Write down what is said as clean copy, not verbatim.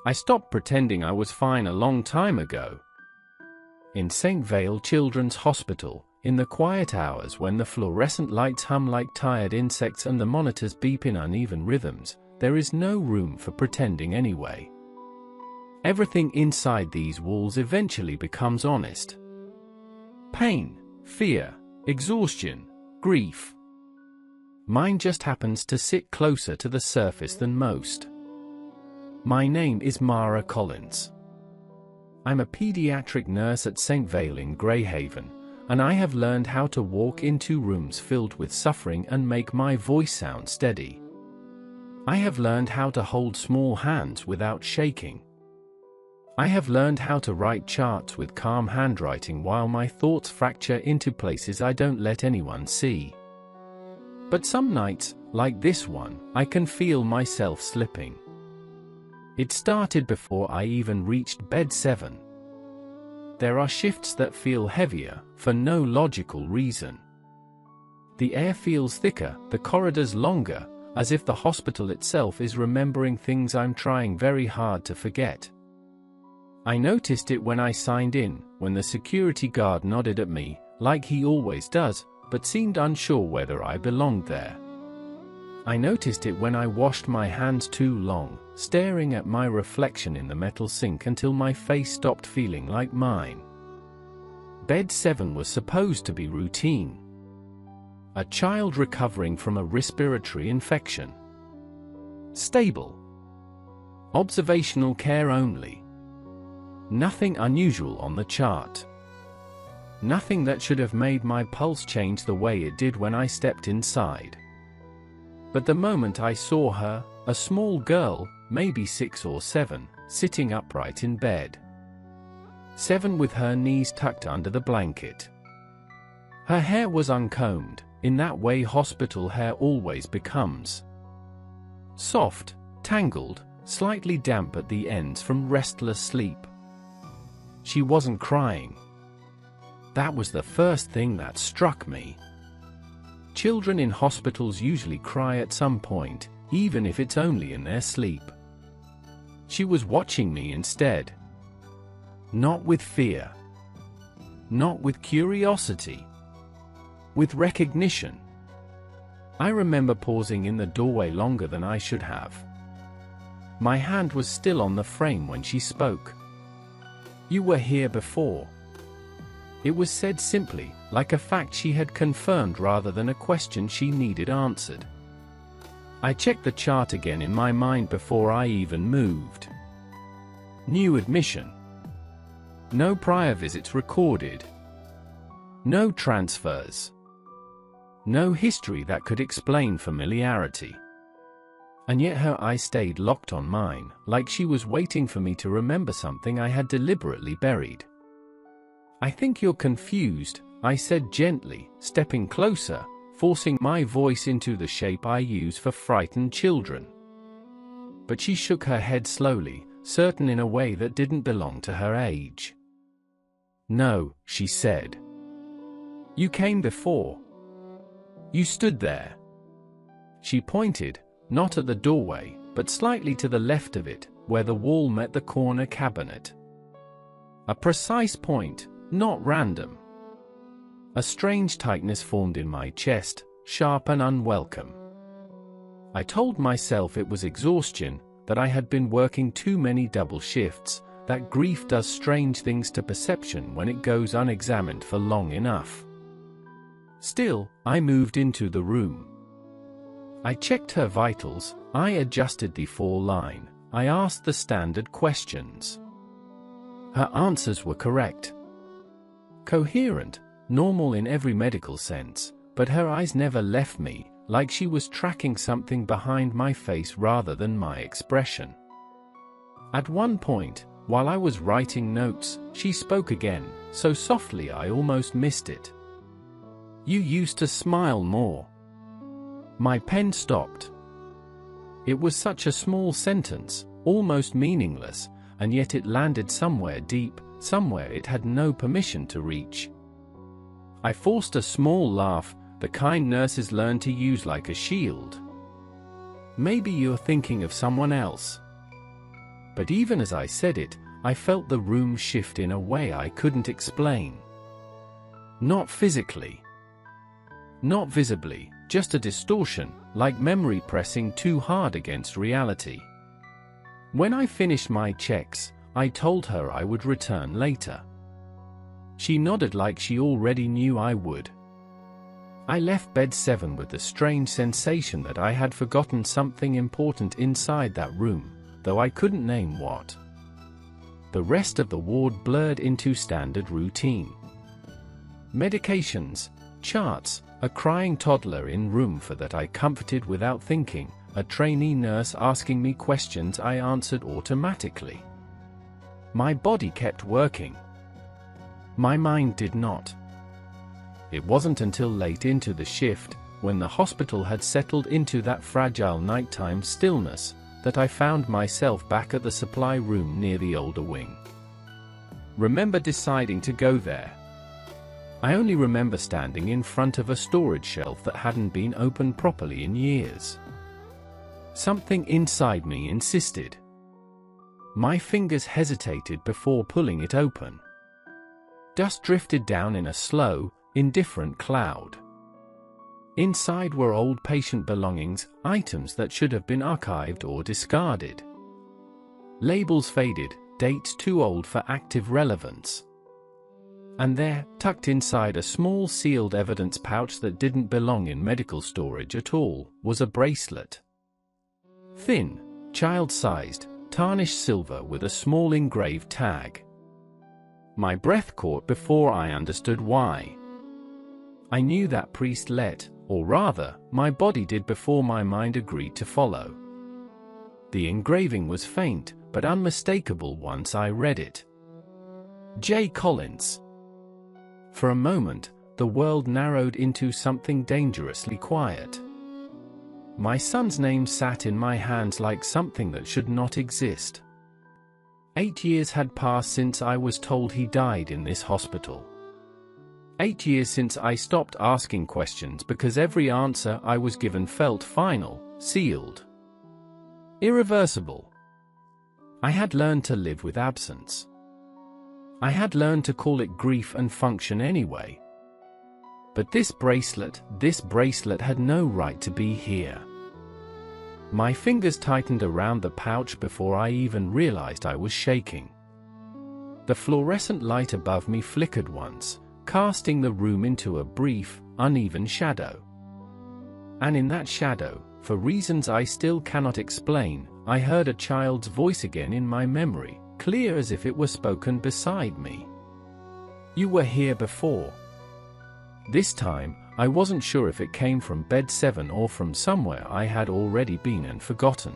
I stopped pretending I was fine a long time ago. In St. Vale Children's Hospital, in the quiet hours when the fluorescent lights hum like tired insects and the monitors beep in uneven rhythms, there is no room for pretending anyway. Everything inside these walls eventually becomes honest. Pain, fear, exhaustion, grief. Mine just happens to sit closer to the surface than most. My name is Mara Collins. I'm a pediatric nurse at St. Vale in Greyhaven, and I have learned how to walk into rooms filled with suffering and make my voice sound steady. I have learned how to hold small hands without shaking. I have learned how to write charts with calm handwriting while my thoughts fracture into places I don't let anyone see. But some nights, like this one, I can feel myself slipping. It started before I even reached bed 7. There are shifts that feel heavier, for no logical reason. The air feels thicker, the corridors longer, as if the hospital itself is remembering things I'm trying very hard to forget. I noticed it when I signed in, when the security guard nodded at me, like he always does, but seemed unsure whether I belonged there. I noticed it when I washed my hands too long, staring at my reflection in the metal sink until my face stopped feeling like mine. Bed 7 was supposed to be routine. A child recovering from a respiratory infection. Stable. Observational care only. Nothing unusual on the chart. Nothing that should have made my pulse change the way it did when I stepped inside. But the moment I saw her, a small girl, maybe 6 or 7, sitting upright in bed. 7 with her knees tucked under the blanket. Her hair was uncombed, in that way hospital hair always becomes. Soft, tangled, slightly damp at the ends from restless sleep. She wasn't crying. That was the first thing that struck me. Children in hospitals usually cry at some point, even if it's only in their sleep. She was watching me instead. Not with fear. Not with curiosity. With recognition. I remember pausing in the doorway longer than I should have. My hand was still on the frame when she spoke. "You were here before." It was said simply, like a fact she had confirmed rather than a question she needed answered. I checked the chart again in my mind before I even moved. New admission. No prior visits recorded. No transfers. No history that could explain familiarity. And yet her eyes stayed locked on mine, like she was waiting for me to remember something I had deliberately buried. "I think you're confused," I said gently, stepping closer, forcing my voice into the shape I use for frightened children. But she shook her head slowly, certain in a way that didn't belong to her age. "No," she said. "You came before. You stood there." She pointed, not at the doorway, but slightly to the left of it, where the wall met the corner cabinet. A precise point, not random. A strange tightness formed in my chest, sharp and unwelcome. I told myself it was exhaustion, that I had been working too many double shifts, that grief does strange things to perception when it goes unexamined for long enough. Still, I moved into the room. I checked her vitals, I adjusted the fall line, I asked the standard questions. Her answers were correct. Coherent, normal in every medical sense, but her eyes never left me, like she was tracking something behind my face rather than my expression. At one point, while I was writing notes, she spoke again, so softly I almost missed it. "You used to smile more." My pen stopped. It was such a small sentence, almost meaningless, and yet it landed somewhere deep, somewhere it had no permission to reach. I forced a small laugh, the kind nurses learn to use like a shield. "Maybe you're thinking of someone else." But even as I said it, I felt the room shift in a way I couldn't explain. Not physically. Not visibly, just a distortion, like memory pressing too hard against reality. When I finished my checks, I told her I would return later. She nodded like she already knew I would. I left bed 7 with the strange sensation that I had forgotten something important inside that room, though I couldn't name what. The rest of the ward blurred into standard routine. Medications, charts, a crying toddler in room 4 that I comforted without thinking, a trainee nurse asking me questions I answered automatically. My body kept working. My mind did not. It wasn't until late into the shift, when the hospital had settled into that fragile nighttime stillness, that I found myself back at the supply room near the older wing. Remember deciding to go there? I only remember standing in front of a storage shelf that hadn't been opened properly in years. Something inside me insisted. My fingers hesitated before pulling it open. Dust drifted down in a slow, indifferent cloud. Inside were old patient belongings, items that should have been archived or discarded. Labels faded, dates too old for active relevance. And there, tucked inside a small sealed evidence pouch that didn't belong in medical storage at all, was a bracelet. Thin, child-sized, tarnished silver with a small engraved tag. My breath caught before I understood why. I knew that priest let, or rather, my body did before my mind agreed to follow. The engraving was faint, but unmistakable once I read it. J. Collins. For a moment, the world narrowed into something dangerously quiet. My son's name sat in my hands like something that should not exist. 8 years had passed since I was told he died in this hospital. 8 years since I stopped asking questions because every answer I was given felt final, sealed, irreversible. I had learned to live with absence. I had learned to call it grief and function anyway. But this bracelet had no right to be here. My fingers tightened around the pouch before I even realized I was shaking. The fluorescent light above me flickered once, casting the room into a brief, uneven shadow. And in that shadow, for reasons I still cannot explain, I heard a child's voice again in my memory, clear as if it were spoken beside me. "You were here before." This time, I wasn't sure if it came from bed 7 or from somewhere I had already been and forgotten.